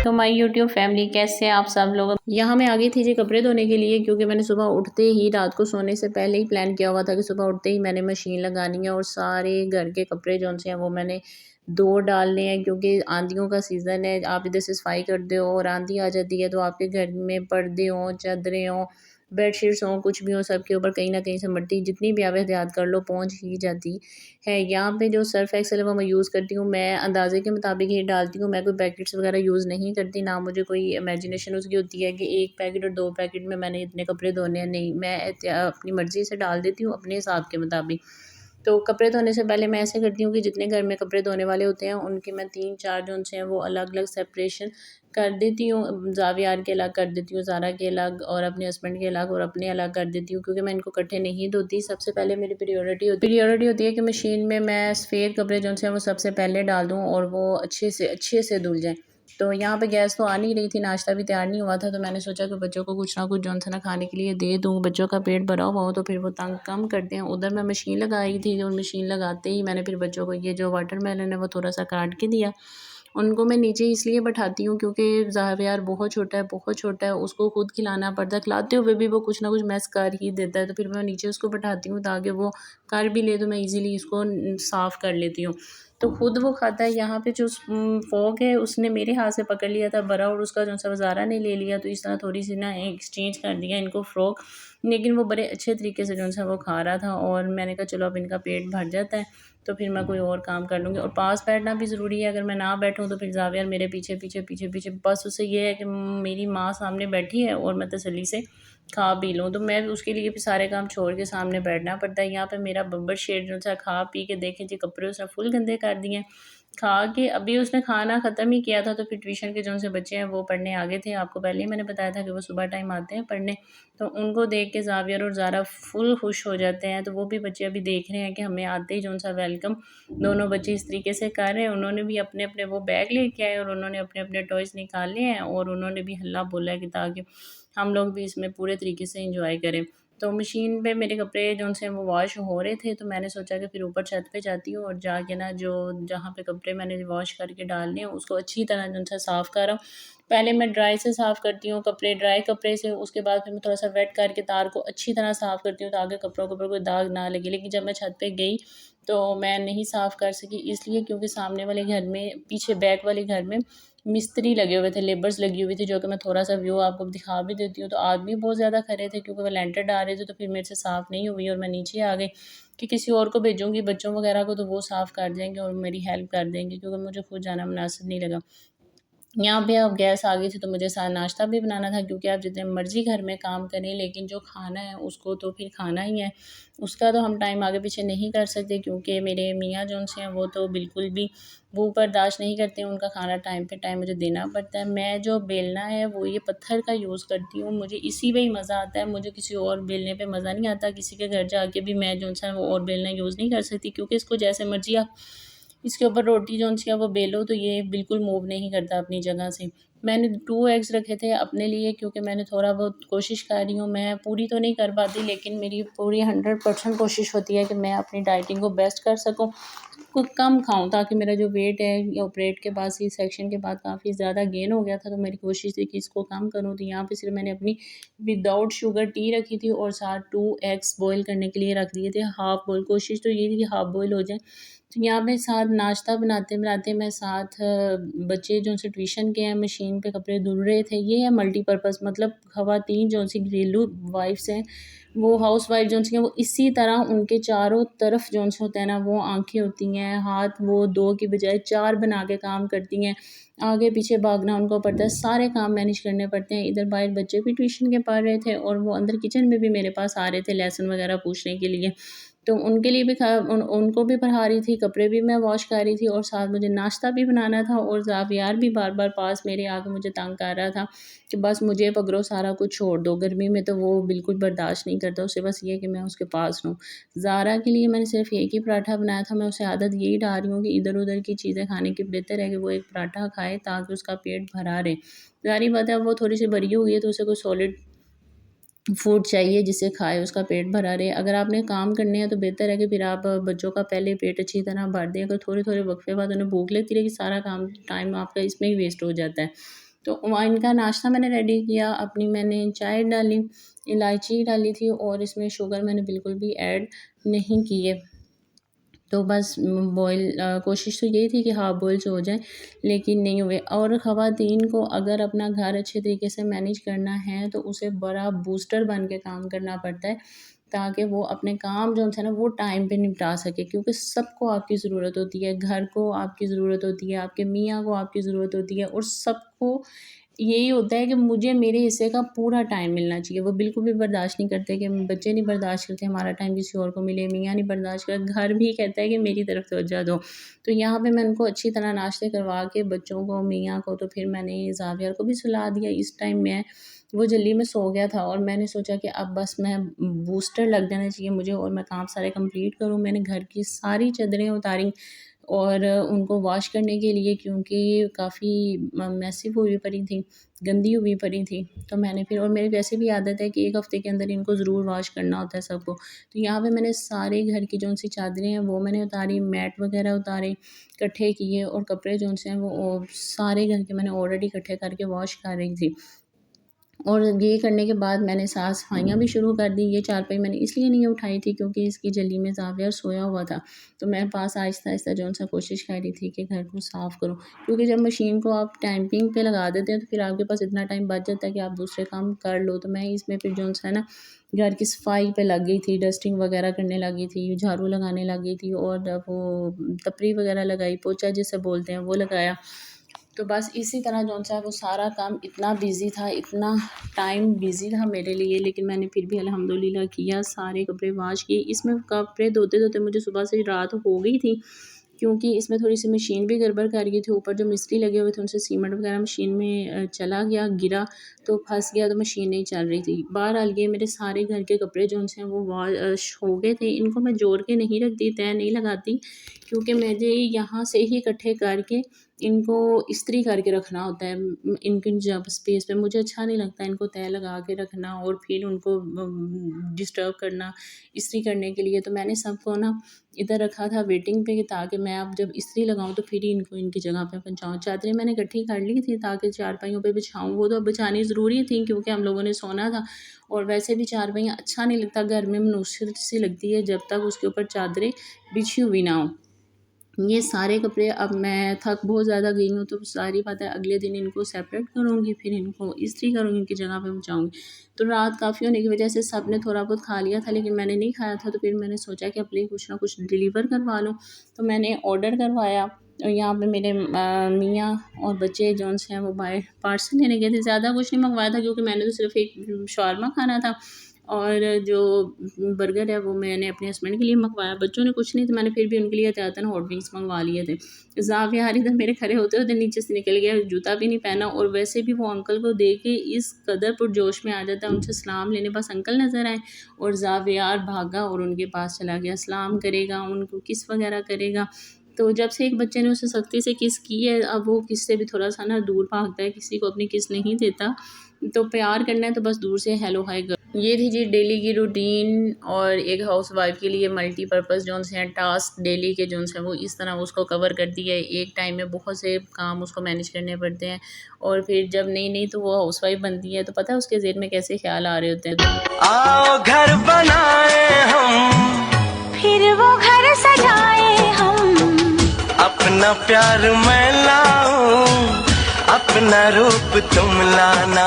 तो my YouTube family, कैसे हैं आप सब लोग। यहाँ मैं आ गई थी जी कपड़े धोने के लिए, क्योंकि मैंने सुबह उठते ही रात को सोने से पहले ही प्लान किया हुआ था कि सुबह उठते ही मैंने मशीन लगानी है और सारे घर के कपड़े जो से हैं वो मैंने धो डालने हैं, क्योंकि आंधियों का सीज़न है। आप इधर से सफाई करते हो और आंधी आ जाती है तो आपके घर में पर्दे हों, चादरें हों, बेडशीट्स हों, कुछ भी हो, सबके ऊपर कहीं ना कहीं से मिट्टी जितनी भी आप एहतियात कर लो पहुंच ही जाती है। यहाँ पे जो सर्फ एक्सेल है वो मैं यूज़ करती हूँ, मैं अंदाजे के मुताबिक ही डालती हूँ। मैं कोई पैकेट्स वगैरह यूज़ नहीं करती, ना मुझे कोई इमेजिनेशन उसकी होती है कि एक पैकेट और दो पैकेट में मैंने इतने कपड़े धोने हैं। नहीं, मैं अपनी मर्ज़ी से डाल देती हूँ अपने हिसाब के मुताबिक। तो कपड़े धोने से पहले मैं ऐसे करती हूँ कि जितने घर में कपड़े धोने वाले होते हैं उनके मैं 3-4 जो उनसे हैं वो अलग अलग सेपरेशन कर देती हूँ। ज़ावियार के अलग कर देती हूँ, ज़ारा के अलग, और अपने हस्बैंड के अलग और अपने अलग कर देती हूँ, क्योंकि मैं इनको इकट्ठे नहीं धोती। सबसे पहले मेरी प्रायोरिटी होती है कि मशीन में मैं सफ़ेद कपड़े जो हैं वो सबसे पहले डाल दूँ और वो अच्छे से धुल जाएँ। तो यहाँ पे गैस तो आ नहीं रही थी, नाश्ता भी तैयार नहीं हुआ था, तो मैंने सोचा कि बच्चों को कुछ ना कुछ जो ना खाने के लिए दे दूँ। बच्चों का पेट भरा हुआ हो तो फिर वो तंग कम करते हैं। उधर मैं मशीन लगाई थी और मशीन लगाते ही मैंने फिर बच्चों को ये जो वाटरमेलन है वो थोड़ा सा काट के दिया। उनको मैं नीचे इसलिए बैठाती हूँ क्योंकि ज़ावियार बहुत छोटा है, उसको खुद खिलाना पड़ता है। खिलाते हुए भी वो कुछ ना कुछ मैस कर ही देता है, तो फिर मैं नीचे उसको बैठाती हूँ ताकि वो कर भी ले तो मैं ईज़िली इसको साफ़ कर लेती हूँ। तो खुद वो खाता है। यहाँ पे जो फ़ोक है उसने मेरे हाथ से पकड़ लिया था बड़ा, और उसका जो सा ज़ारा ने ले लिया, तो इस तरह थोड़ी सी ना एक्सचेंज कर दिया इनको फ़्रॉक। लेकिन वो बड़े अच्छे तरीके से जो सा वो खा रहा था, और मैंने कहा चलो अब इनका पेट भर जाता है तो फिर मैं कोई और काम कर लूँगी। और पास बैठना भी ज़रूरी है, अगर मैं ना बैठूँ तो फिर ज़ावियार मेरे पीछे बस उसे ये है कि मेरी माँ सामने बैठी है और मैं तसल्ली से खा पी लूँ। तो मैं उसके लिए भी सारे काम छोड़ के सामने बैठना पड़ता है। यहाँ पे मेरा बब्बर शेर जो था खा पी के देखे जी कपड़े उसने फुल गंदे कर दिए। खा के अभी उसने खाना ख़त्म ही किया था, तो फिर ट्यूशन के जो से बच्चे हैं वो पढ़ने आ गए थे। आपको पहले ही मैंने बताया था कि वो सुबह टाइम आते हैं पढ़ने, तो उनको देख के ज़ावियर और ज़ारा फुल खुश हो जाते हैं। तो वो भी बच्चे अभी देख रहे हैं कि हमें आते ही जो सा वेलकम दोनों बच्चे इस तरीके से कर रहे हैं। उन्होंने भी अपने अपने वो बैग लेके आए और उन्होंने अपने अपने टॉयज़ निकाले हैं, और उन्होंने भी हल्ला बोला है कि ताकि हम लोग भी इसमें पूरे तरीके से इंजॉय करें। तो मशीन पे मेरे कपड़े जो से वो वॉश हो रहे थे, तो मैंने सोचा कि फिर ऊपर छत पे जाती हूँ और जाके ना जो जहाँ पे कपड़े मैंने वॉश करके डालने हैं उसको अच्छी तरह जो सा साफ़ करा। पहले मैं ड्राई से साफ़ करती हूँ कपड़े, ड्राई कपड़े से, उसके बाद फिर मैं थोड़ा सा वेट करके तार को अच्छी तरह साफ़ करती हूँ ताकि कपड़ों के ऊपर कोई दाग ना लगे। लेकिन जब मैं छत पे गई तो मैं नहीं साफ़ कर सकी, इसलिए क्योंकि सामने वाले घर में, पीछे बैक वाले घर में मिस्त्री लगे हुए थे, लेबर्स लगी हुई थी, जो कि मैं थोड़ा-सा व्यू आपको दिखा भी देती हूँ। तो आदमी बहुत ज़्यादा खड़े थे क्योंकि वो लेंटर डाल रहे थे, तो फिर मेरे से साफ़ नहीं हुई और मैं नीचे आ गई कि किसी और को भेजूँगी बच्चों वगैरह को, तो वो साफ़ कर देंगे और मेरी हेल्प कर देंगे, क्योंकि मुझे खुद जाना मुनासिब नहीं लगा। यहाँ पे अब गैस आ गई थी तो मुझे सारा नाश्ता भी बनाना था, क्योंकि आप जितने मर्ज़ी घर में काम करें लेकिन जो खाना है उसको तो फिर खाना ही है। उसका तो हम टाइम आगे पीछे नहीं कर सकते, क्योंकि मेरे मियाँ जो से हैं वो तो बिल्कुल भी भूख बर्दाश्त नहीं करते हैं, उनका खाना टाइम पे टाइम मुझे देना पड़ता है। मैं जो बेलना है वो ये पत्थर का यूज़ करती हूँ, मुझे इसी में ही मज़ा आता है, मुझे किसी और बेलने पे मज़ा नहीं आता। किसी के घर जाके भी मैं जो सा वो और बेलना यूज़ नहीं कर सकती, क्योंकि इसको जैसे मर्ज़ी आप इसके ऊपर रोटी जो है वो बेलो तो ये बिल्कुल मूव नहीं करता अपनी जगह से। मैंने 2 एग्स रखे थे अपने लिए, क्योंकि मैंने थोड़ा बहुत कोशिश कर रही हूँ, मैं पूरी तो नहीं कर पाती लेकिन मेरी पूरी 100% कोशिश होती है कि मैं अपनी डाइटिंग को बेस्ट कर सकूँ, कुछ कम खाऊँ, ताकि मेरा जो वेट है ऑपरेट के बाद, सी सेक्शन के बाद काफ़ी ज़्यादा गेन हो गया था, तो मेरी कोशिश थी कि इसको कम करूँ। तो यहाँ पे सिर्फ मैंने अपनी विदाउट शुगर टी रखी थी और साथ 2 एग्स बॉयल करने के लिए रख दिए थे, हाफ़ बॉयल। कोशिश तो ये थी कि हाफ़ बॉयल हो जाए। तो यहाँ पे साथ नाश्ता बनाते-बनाते मैं साथ बच्चे जो से ट्यूशन के हैं मशीन पे कपड़े धुल रहे थे। ये है मल्टीपर्पज़, मतलब ख़वातीन जो सी घरेलू वाइफ़्स हैं, वो हाउस वाइफ़ जो सी हैं, वो इसी तरह उनके चारों तरफ जो से होता है ना वो आँखें होती हैं, हाथ वो 2 की बजाय 4 बना के काम करती हैं। आगे पीछे भागना उनको पड़ता है, सारे काम मैनेज करने पड़ते हैं। इधर बाहर बच्चे भी ट्यूशन के पढ़ रहे थे और वो अंदर किचन में भी मेरे पास आ रहे थे लेसन वग़ैरह पूछने के लिए। तो उनके लिए भी उनको भी पढ़ा रही थी, कपड़े भी मैं वॉश कर रही थी और साथ मुझे नाश्ता भी बनाना था, और ज़ावियार भी बार-बार पास मेरे आके मुझे तंग कर रहा था कि बस मुझे पकड़ो, सारा कुछ छोड़ दो। गर्मी में तो वो बिल्कुल बर्दाश्त नहीं करता, उसे बस ये है कि मैं उसके पास रहूँ। ज़ारा के लिए मैंने सिर्फ़ एक ही पराठा बनाया था, मैं उसे आदत यही डाल रही हूँ कि इधर-उधर की चीज़ें खाने की बेहतर है कि वो एक पराठा खाए ताकि उसका पेट भरा रहे। ज़ाहिर-सी बात है, अब वो थोड़ी-सी बड़ी हो गई है तो उसे कोई सॉलिड फूड चाहिए जिसे खाए उसका पेट भरा रहे। अगर आपने काम करने हैं तो बेहतर है कि फिर आप बच्चों का पहले पेट अच्छी तरह भर दें। अगर थोड़े-थोड़े वक़्फ़े बाद उन्हें भूख लगती रहेगी, सारा काम टाइम आपका इसमें ही वेस्ट हो जाता है। तो वहाँ इनका नाश्ता मैंने रेडी किया, अपनी मैंने चाय डाली, इलायची डाली थी और इसमें शुगर मैंने बिल्कुल भी ऐड नहीं की है। तो बस कोशिश तो यही थी कि हाफ़ बॉइल्स हो जाए, लेकिन नहीं हुए। और ख़वातीन को अगर अपना घर अच्छे तरीके से मैनेज करना है तो उसे बड़ा बूस्टर बन के काम करना पड़ता है, ताकि वो अपने काम जो है ना वो टाइम पे निपटा सके, क्योंकि सबको आपकी ज़रूरत होती है, घर को आपकी ज़रूरत होती है, आपके मियाँ को आपकी ज़रूरत होती है और सबको यही होता है कि मुझे मेरे हिस्से का पूरा टाइम मिलना चाहिए। वो बिल्कुल भी बर्दाश्त नहीं करते कि बच्चे नहीं बर्दाश्त करते हमारा टाइम किसी और को मिले, मियाँ नहीं बर्दाश्त करते, घर भी कहता है कि मेरी तरफ तवज्जो दो। तो यहाँ पे मैं उनको अच्छी तरह नाश्ते करवा के बच्चों को, मियाँ को, तो फिर मैंने ज़ावियर को भी सुला दिया। इस टाइम वो जल्दी में सो गया था और मैंने सोचा कि अब बस मैं बूस्टर लग जाना चाहिए मुझे और मैं काम सारे कंप्लीट करूँ। मैंने घर की सारी चादरें उतारी और उनको वॉश करने के लिए, क्योंकि काफ़ी मैसी हुई पड़ी थी, गंदी हुई पड़ी थी। तो मैंने फिर, और मेरी वैसे भी आदत है कि 1 हफ़्ते के अंदर इनको ज़रूर वॉश करना होता है सबको। तो यहाँ पे मैंने सारे घर की जो-सी चादरें हैं वो मैंने उतारी, मैट वगैरह उतारे, इकट्ठे किए और कपड़े जो-से हैं वो सारे घर के मैंने ऑलरेडी इकट्ठे करके वॉश कर रही थी। और ये करने के बाद मैंने साफ़-सफाइयाँ भी शुरू कर दी। ये चारपाई मैंने इसलिए नहीं उठाई थी क्योंकि इसकी जली में ज़ावियर सोया हुआ था। तो मैं पास आहिस्ता-आहिस्ता जो-सा कोशिश कर रही थी कि घर को साफ़ करूँ, क्योंकि जब मशीन को आप टाइमिंग पे लगा देते हैं तो फिर आपके पास इतना टाइम बच जाता है कि आप दूसरे काम कर लो। तो मैं इसमें फिर जो-सा है ना घर की सफाई पे लग गई थी, डस्टिंग वगैरह करने लगी थी, झाड़ू लगाने लगी थी और वो तपरी वगैरह लगाई, पोंछा जिसे बोलते हैं वो लगाया। तो बस इसी तरह जो-सा वो सारा काम इतना बिज़ी था, इतना टाइम बिज़ी था मेरे लिए, लेकिन मैंने फिर भी अल्हम्दुलिल्लाह किया, सारे कपड़े वॉश किए। इसमें कपड़े धोते-धोते मुझे सुबह से रात हो गई थी, क्योंकि इसमें थोड़ी-सी मशीन भी गड़बड़ कर गई थी। ऊपर जो मिस्त्री लगे हुए थे उनसे सीमेंट वगैरह मशीन में चला गया, गिरा तो फँस गया, तो मशीन नहीं चल रही थी। बहरहाल ये मेरे सारे घर के कपड़े जो-से हैं वो वॉश हो गए थे। इनको मैं जोड़ के नहीं रखती, तह नहीं लगाती, क्योंकि मुझे यहाँ से ही इकट्ठे करके इनको इस्त्री करके रखना होता है। इनकी जब स्पेस पे मुझे अच्छा नहीं लगता इनको तह लगा के रखना और फिर उनको डिस्टर्ब करना इस्त्री करने के लिए। तो मैंने सबको ना इधर रखा था वेटिंग पे, ताकि मैं अब जब इस्त्री लगाऊँ तो फिर ही इनको इनकी जगह पे पहुँचाऊँ। चादरें मैंने इकट्ठी कर ली थी ताकि चारपाइयों पे बिछाऊँ, वो तो बिछानी ज़रूरी थी क्योंकि हम लोगों ने सोना था। और वैसे भी चारपाइयाँ अच्छा नहीं लगता, घर में मनूसियत सी लगती है जब तक उसके ऊपर चादरें बिछी हुई ना हो। ये सारे कपड़े, अब मैं थक बहुत ज़्यादा गई हूँ, तो सारी बात है अगले दिन इनको सेपरेट करूँगी, फिर इनको इस्त्री करूँगी, इनकी जगह पे पहुँचाऊँगी। तो रात काफ़ी होने की वजह से सब ने थोड़ा बहुत खा लिया था, लेकिन मैंने नहीं खाया था, तो फिर मैंने सोचा कि अपने कुछ ना कुछ डिलीवर करवा लूँ। तो मैंने ऑर्डर करवाया और यहाँ पे मेरे मियाँ और बच्चे जौनसे हैं वो बाहर पार्सल लेने गए थे। ज़्यादा कुछ नहीं मंगवाया था क्योंकि मैंने तो सिर्फ़ एक शॉर्मा खाना था और जो बर्गर है वो मैंने अपने हस्बैंड के लिए मंगवाया। बच्चों ने कुछ नहीं, तो मैंने फिर भी उनके लिए एहतियातन हॉट विंग्स मंगवा लिए थे। ज़ावियार इधर मेरे खड़े होते होते नीचे से निकल गया, जूता भी नहीं पहना, और वैसे भी वो अंकल को देख के इस कदर पुरजोश में आ जाता है, उनसे सलाम लेने बस अंकल नज़र आए और ज़ावियार भागा और उनके पास चला गया, सलाम करेगा, उनको किस वगैरह करेगा। तो जब से एक बच्चे ने उसे सख्ती से किस की है, अब वो किस से भी थोड़ा-सा ना दूर भागता है, किसी को अपनी किस नहीं देता। तो प्यार करना है तो बस दूर से हेलो हाय कर। ये थी जी डेली की रूटीन, और एक हाउसवाइफ के लिए मल्टीपर्पज़ जोन्स हैं टास्क डेली के जोन्स हैं वो इस तरह उसको कवर करती है। एक टाइम में बहुत से काम उसको मैनेज करने पड़ते हैं, और फिर जब नई तो वो हाउसवाइफ बनती है तो पता है उसके ज़हन में कैसे ख्याल आ रहे होते हैं। आओ घर बनाए हम, फिर वो घर सजाए हम, अपना प्यार मैं लाऊं, अपना रूप तुम लाना।